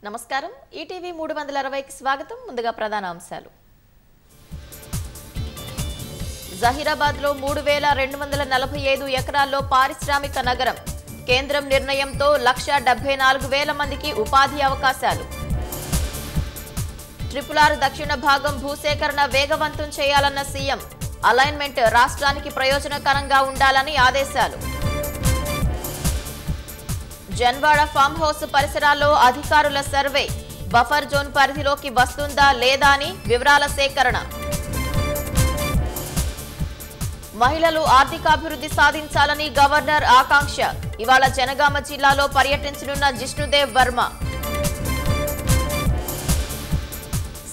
నమస్కారం ఈటీవీ 360కి స్వాగతం ముందుగా ప్రధాన అంశాలు జహీరాబాద్లో 3245 ఎకరాల్లో పారిశ్రామిక నగరం కేంద్రం నిర్ణయంతో 174,000 మందికి ఉపాధి అవకాశాలు ట్రిపుల్ దక్షిణ భాగం భూసేకరణ వేగవంతం చేయాలన్న సీఎం అలైన్మెంట్ రాష్ట్రానికి ప్రయోజనకరంగా ఉండాలని ఆదేశాలు జన్వాడ ఫామ్ హౌస్ పరిసరాల్లో అధికారుల సర్వే బఫర్ జోన్ పరిధిలోకి వస్తుందా లేదా అని వివరాల సేకరణ మహిళలు ఆర్థికాభివృద్ధి సాధించాలని గవర్నర్ ఆకాంక్ష ఇవాళ జనగామ జిల్లాలో పర్యటించనున్న జిష్ణుదేవ్ వర్మ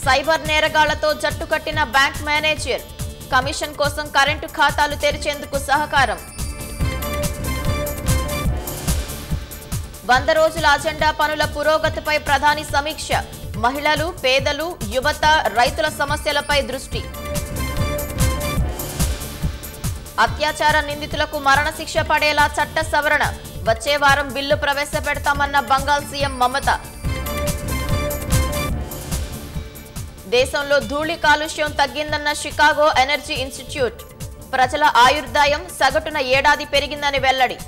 సైబర్ నేరగాళ్లతో జట్టు కట్టిన బ్యాంక్ మేనేజర్ కమిషన్ కోసం కరెంటు ఖాతాలు తెరిచేందుకు సహకారం 100 రోజుల అజెండా పనుల పురోగతిపై ప్రధాని సమీక్ష మహిళలు పేదలు యువత రైతుల సమస్యలపై దృష్టి అత్యాచార నిందితులకు మరణశిక్ష పడేలా చట్ట సవరణ వచ్చే వారం బిల్లు ప్రవేశపెడతామన్న బంగాల్ సీఎం మమత దేశంలో ధూళి కాలుష్యం తగ్గిందన్న షికాగో ఎనర్జీ ఇన్స్టిట్యూట్ ప్రజల ఆయుర్దాయం సగటున ఏడాది పెరిగిందని వెల్లడి